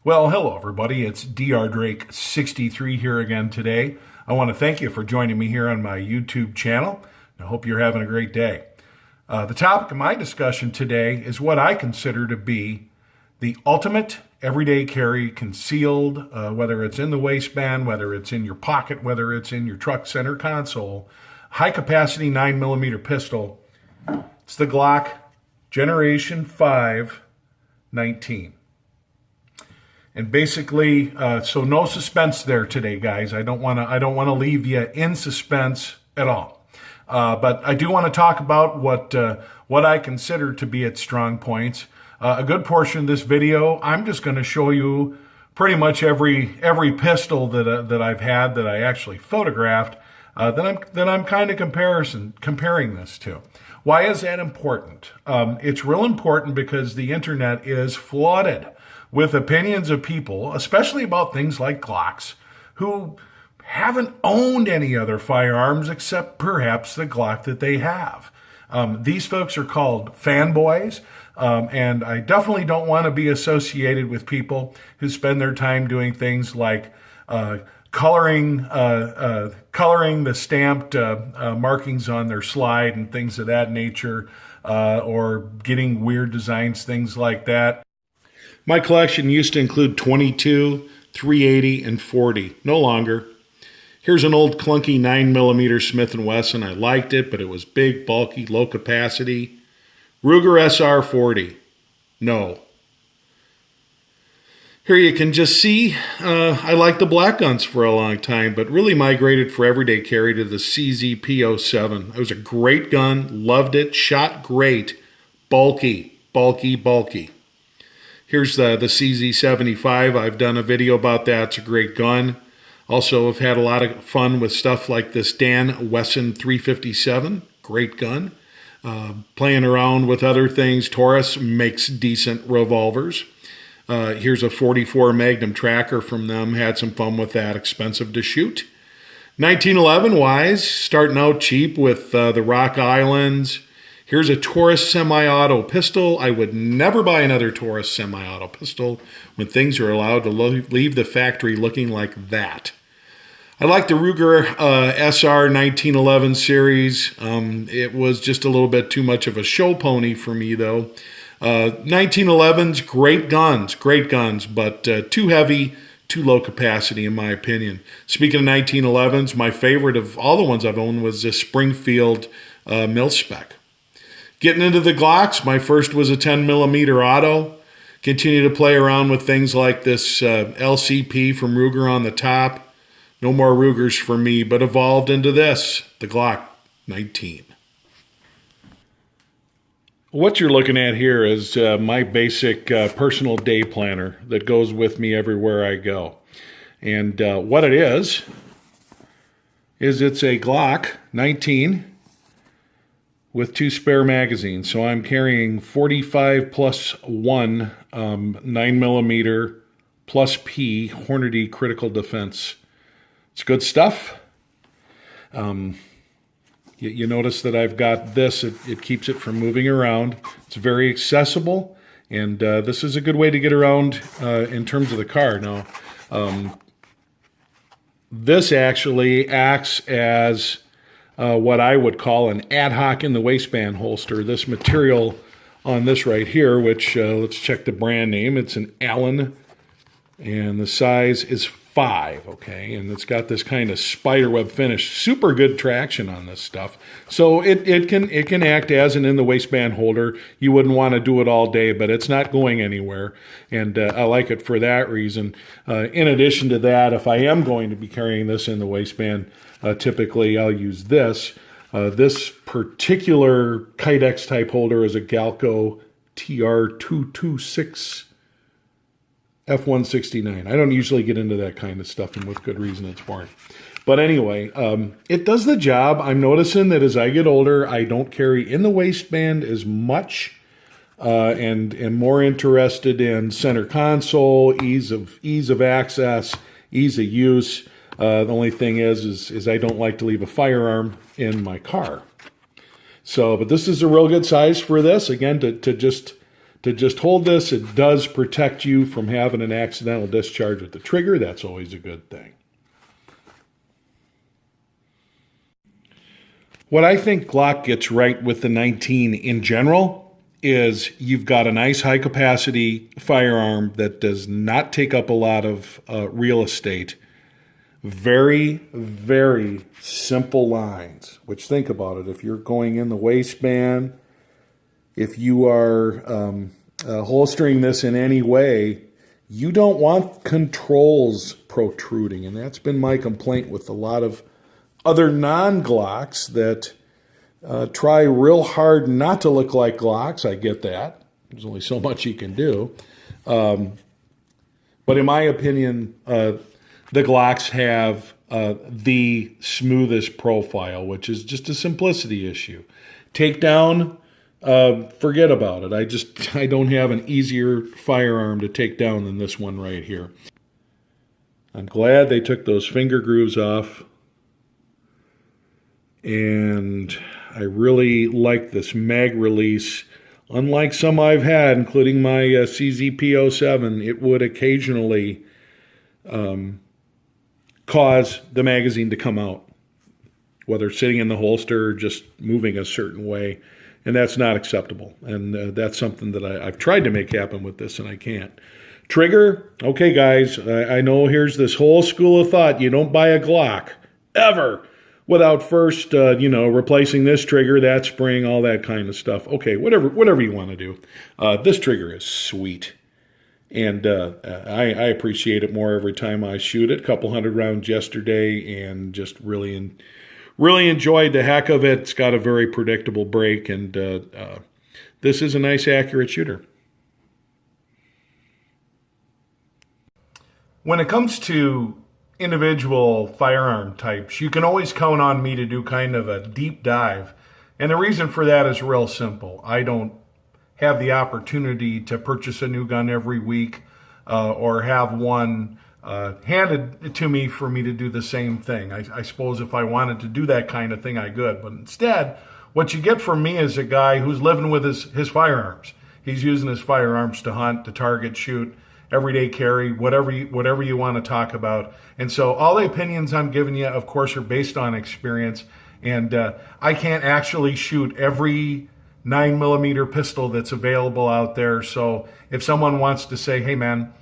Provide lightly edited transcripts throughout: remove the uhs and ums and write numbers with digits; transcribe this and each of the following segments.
Well, hello everybody. It's Dr. Drake 63 here again today. I want to thank you for joining me here on my YouTube channel. I hope you're having a great day. The topic of my discussion today is what I consider to be the ultimate everyday carry concealed, whether it's in the waistband, whether it's in your pocket, whether it's in your truck center console, high capacity 9mm pistol. It's the Glock Generation 5 19. And basically, so no suspense there today, guys. I don't want to leave you in suspense at all. But I do want to talk about what I consider to be its strong points. A good portion of this video, I'm just going to show you pretty much every pistol that I've had that I actually photographed that I'm kind of comparing this to. Why is that important? It's real important because the internet is flooded with opinions of people, especially about things like Glocks, who haven't owned any other firearms except perhaps the Glock that they have. These folks are called fanboys, and I definitely don't want to be associated with people who spend their time doing things like coloring the stamped markings on their slide and things of that nature, or getting weird designs, things like that. My collection used to include 22, 380, and 40. No longer. Here's an old clunky 9mm Smith & Wesson. I liked it, but it was big, bulky, low capacity. Ruger SR40. No. Here you can just see, I liked the black guns for a long time, but really migrated for everyday carry to the CZ-P07. It was a great gun, loved it, shot great, bulky, bulky, bulky. Here's the CZ-75. I've done a video about that. It's a great gun. Also, I've had a lot of fun with stuff like this Dan Wesson 357. Great gun. Playing around with other things. Taurus makes decent revolvers. Here's a 44 Magnum Tracker from them. Had some fun with that. Expensive to shoot. 1911 wise, starting out cheap with the Rock Islands. Here's a Taurus semi-auto pistol. I would never buy another Taurus semi-auto pistol when things are allowed to leave the factory looking like that. I like the Ruger SR 1911 series. It was just a little bit too much of a show pony for me, though. 1911s, great guns, but too heavy, too low capacity, in my opinion. Speaking of 1911s, my favorite of all the ones I've owned was this Springfield mil-spec. Getting into the Glocks, my first was a 10mm auto. Continue to play around with things like this LCP from Ruger on the top. No more Rugers for me, but evolved into this, the Glock 19. What you're looking at here is my basic personal day planner that goes with me everywhere I go. And what it is it's a Glock 19 with 2 spare magazines. So I'm carrying 45 plus 1 9mm plus P Hornady Critical Defense. It's good stuff. You notice that I've got this. It keeps it from moving around. It's very accessible, and this is a good way to get around in terms of the car. Now, this actually acts as what I would call an ad hoc in the waistband holster. This material on this right here, which let's check the brand name. It's an Allen, and the size is 5, okay? And it's got this kind of spiderweb finish. Super good traction on this stuff. So it can act as an in the waistband holder. You wouldn't want to do it all day, but it's not going anywhere, and I like it for that reason. In addition to that, if I am going to be carrying this in the waistband, typically I'll use this. This particular Kydex type holder is a Galco TR226 F169. I don't usually get into that kind of stuff, and with good reason it's boring. But anyway, it does the job. I'm noticing that as I get older, I don't carry in the waistband as much, and am more interested in center console, ease of access, ease of use. The only thing is I don't like to leave a firearm in my car. So, but this is a real good size for this. Again, to just to just hold this. It does protect you from having an accidental discharge with the trigger. That's always a good thing. What I think Glock gets right with the 19 in general is you've got a nice high-capacity firearm that does not take up a lot of real estate. Very, very simple lines, which, think about it. If you're going in the waistband, if you are holstering this in any way, you don't want controls protruding. And that's been my complaint with a lot of other non-Glocks that try real hard not to look like Glocks. I get that. There's only so much you can do. But in my opinion, the Glocks have the smoothest profile, which is just a simplicity issue. Takedown, forget about it. I don't have an easier firearm to take down than this one right here. I'm glad they took those finger grooves off. And I really like this mag release. Unlike some I've had, including my CZP07, it would occasionally cause the magazine to come out, whether sitting in the holster or just moving a certain way. And that's not acceptable. And that's something that I've tried to make happen with this, and I can't. Trigger, okay, guys, I know here's this whole school of thought. You don't buy a Glock, ever, without first, replacing this trigger, that spring, all that kind of stuff. Okay, whatever you want to do. This trigger is sweet. And I appreciate it more every time I shoot it. A couple hundred rounds yesterday, and just really enjoyed the heck of it. It's got a very predictable break, and this is a nice, accurate shooter. When it comes to individual firearm types, you can always count on me to do kind of a deep dive. And the reason for that is real simple. I don't have the opportunity to purchase a new gun every week or have one handed to me for me to do the same thing. I suppose if I wanted to do that kind of thing, I could. But instead, what you get from me is a guy who's living with his firearms. He's using his firearms to hunt, to target, shoot, everyday carry, whatever you want to talk about. And so all the opinions I'm giving you, of course, are based on experience. And I can't actually shoot every 9mm pistol that's available out there. So if someone wants to say, hey, man,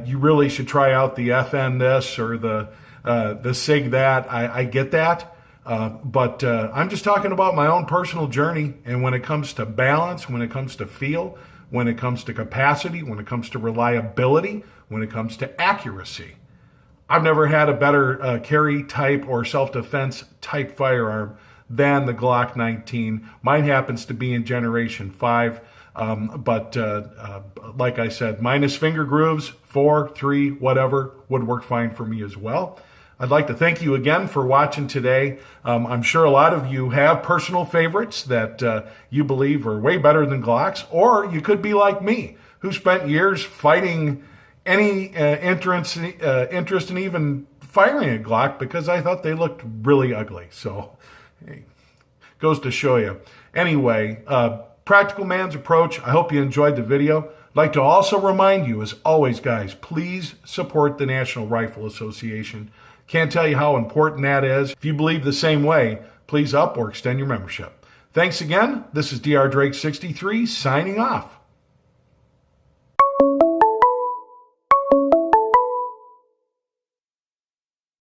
you really should try out the FN this or the SIG that, I get that. But I'm just talking about my own personal journey. And when it comes to balance, when it comes to feel, when it comes to capacity, when it comes to reliability, when it comes to accuracy, I've never had a better carry type or self-defense type firearm than the Glock 19. Mine happens to be in Generation 5, but like I said, minus finger grooves, 4, 3, whatever, would work fine for me as well. I'd like to thank you again for watching today. I'm sure a lot of you have personal favorites that you believe are way better than Glocks, or you could be like me, who spent years fighting any interest in even firing a Glock because I thought they looked really ugly. So, hey, goes to show you. Anyway, practical man's approach. I hope you enjoyed the video. I'd like to also remind you, as always, guys, please support the National Rifle Association. Can't tell you how important that is. If you believe the same way, please up or extend your membership. Thanks again. This is Dr. Drake 63 signing off.